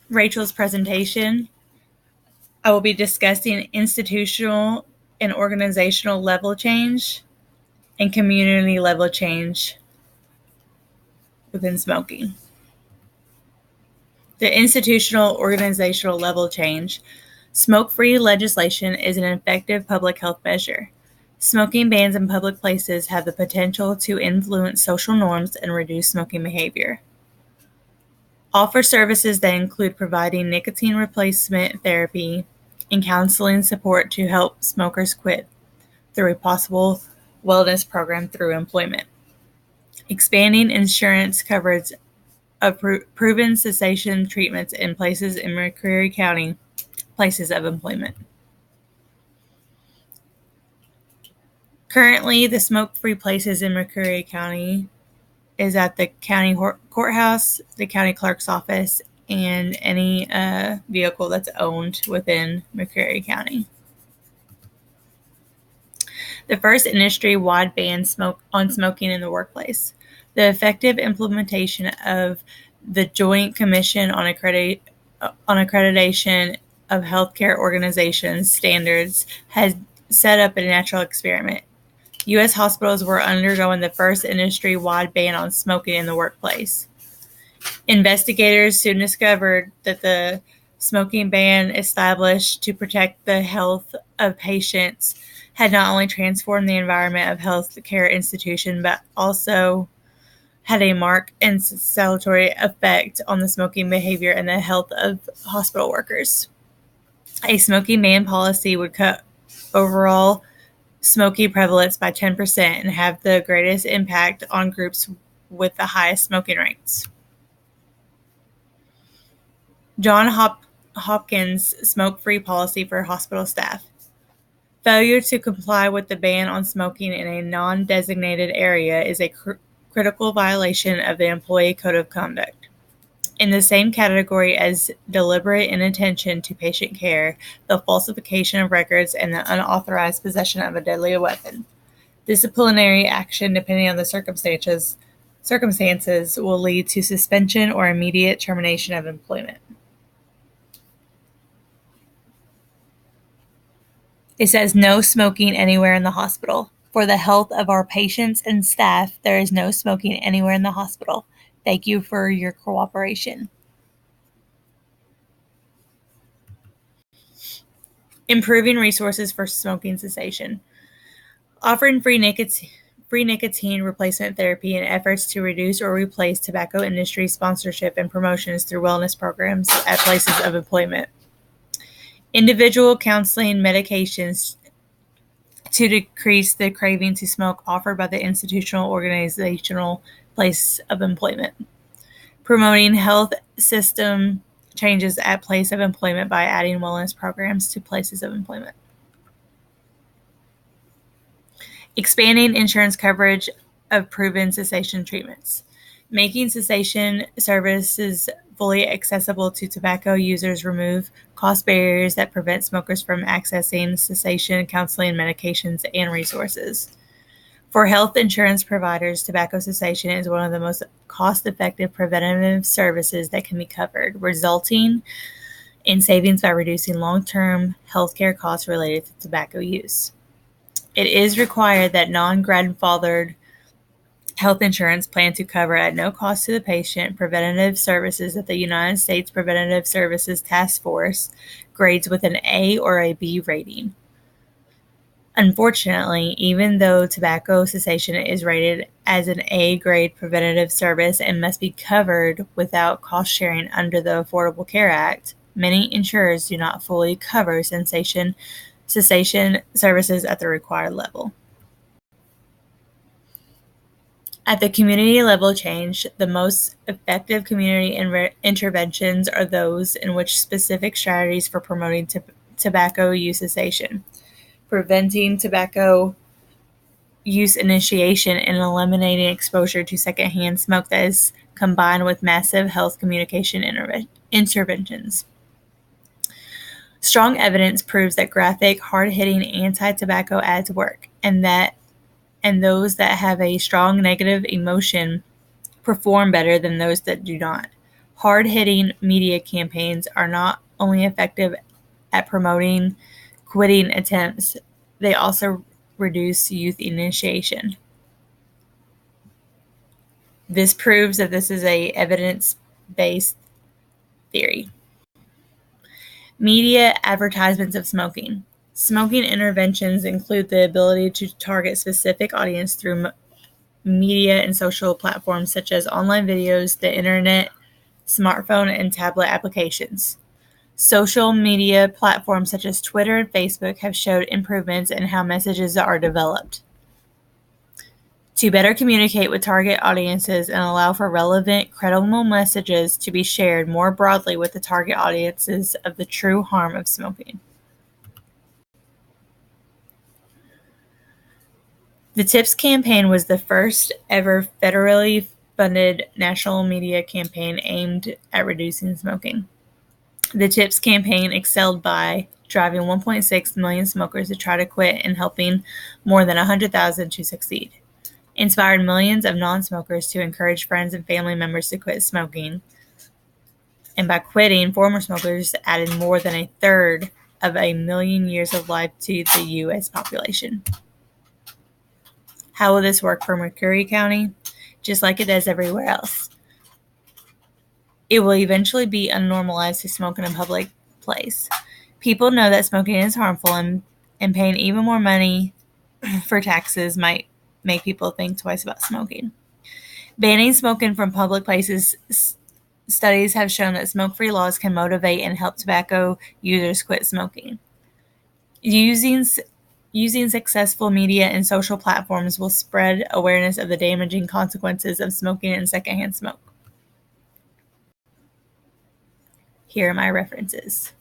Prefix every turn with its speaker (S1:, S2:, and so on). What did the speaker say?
S1: Rachel's presentation, I will be discussing institutional and organizational level change and community level change within smoking. The institutional organizational level change. Smoke-free legislation is an effective public health measure. Smoking bans in public places have the potential to influence social norms and reduce smoking behavior. Offer services that include providing nicotine replacement therapy and counseling support to help smokers quit through a possible wellness program through employment. Expanding insurance coverage of proven cessation treatments in places in McCreary County, places of employment. Currently, the smoke-free places in McCreary County is at the county courthouse, the county clerk's office, and any vehicle that's owned within McCreary County. The first industry-wide ban on smoking in the workplace. The effective implementation of the Joint Commission on Accreditation of Healthcare Organizations standards has set up a natural experiment. U.S. hospitals were undergoing the first industry-wide ban on smoking in the workplace. Investigators soon discovered that the smoking ban established to protect the health of patients had not only transformed the environment of healthcare institutions, but also had a marked and salutary effect on the smoking behavior and the health of hospital workers. A smoking ban policy would cut overall smoking prevalence by 10% and have the greatest impact on groups with the highest smoking rates. Johns Hopkins smoke-free policy for hospital staff. Failure to comply with the ban on smoking in a non-designated area is a critical violation of the Employee Code of Conduct. In the same category as deliberate inattention to patient care, the falsification of records, and the unauthorized possession of a deadly weapon. Disciplinary action, depending on the circumstances, will lead to suspension or immediate termination of employment. It says no smoking anywhere in the hospital. For the health of our patients and staff, there is no smoking anywhere in the hospital. Thank you for your cooperation. Improving resources for smoking cessation. Offering free nicotine replacement therapy and efforts to reduce or replace tobacco industry sponsorship and promotions through wellness programs at places of employment. Individual counseling medications to decrease the craving to smoke offered by the institutional organizational place of employment. Promoting health system changes at place of employment by adding wellness programs to places of employment. Expanding insurance coverage of proven cessation treatments. Making cessation services fully accessible to tobacco users remove cost barriers that prevent smokers from accessing cessation counseling, medications, and resources. For health insurance providers, tobacco cessation is one of the most cost-effective preventative services that can be covered, resulting in savings by reducing long-term healthcare costs related to tobacco use. It is required that non-grandfathered health insurance plan to cover at no cost to the patient preventative services that the United States Preventive Services Task Force grades with an A or a B rating. Unfortunately, even though tobacco cessation is rated as an A-grade preventative service and must be covered without cost sharing under the Affordable Care Act, many insurers do not fully cover cessation services at the required level. At the community level change, the most effective community interventions are those in which specific strategies for promoting tobacco use cessation, preventing tobacco use initiation, and eliminating exposure to secondhand smoke that is combined with massive health communication interventions. Strong evidence proves that graphic, hard-hitting anti-tobacco ads work, and those that have a strong negative emotion perform better than those that do not. Hard-hitting media campaigns are not only effective at promoting quitting attempts, they also reduce youth initiation. This proves that this is an evidence-based theory. Media advertisements of smoking. Smoking interventions include the ability to target specific audience through media and social platforms such as online videos, the internet, smartphone, and tablet applications. Social media platforms such as Twitter and Facebook have showed improvements in how messages are developed. To better communicate with target audiences and allow for relevant, credible messages to be shared more broadly with the target audiences of the true harm of smoking. The TIPS campaign was the first ever federally funded national media campaign aimed at reducing smoking. The TIPS campaign excelled by driving 1.6 million smokers to try to quit and helping more than 100,000 to succeed. Inspired millions of non-smokers to encourage friends and family members to quit smoking. And by quitting, former smokers added more than a third of a million years of life to the U.S. population. How will this work for McCreary County? Just like it does everywhere else. It will eventually be unnormalized to smoke in a public place. People know that smoking is harmful, and paying even more money for taxes might make people think twice about smoking. Banning smoking from public places. Studies have shown that smoke-free laws can motivate and help tobacco users quit smoking. Using successful media and social platforms will spread awareness of the damaging consequences of smoking and secondhand smoke. Here are my references.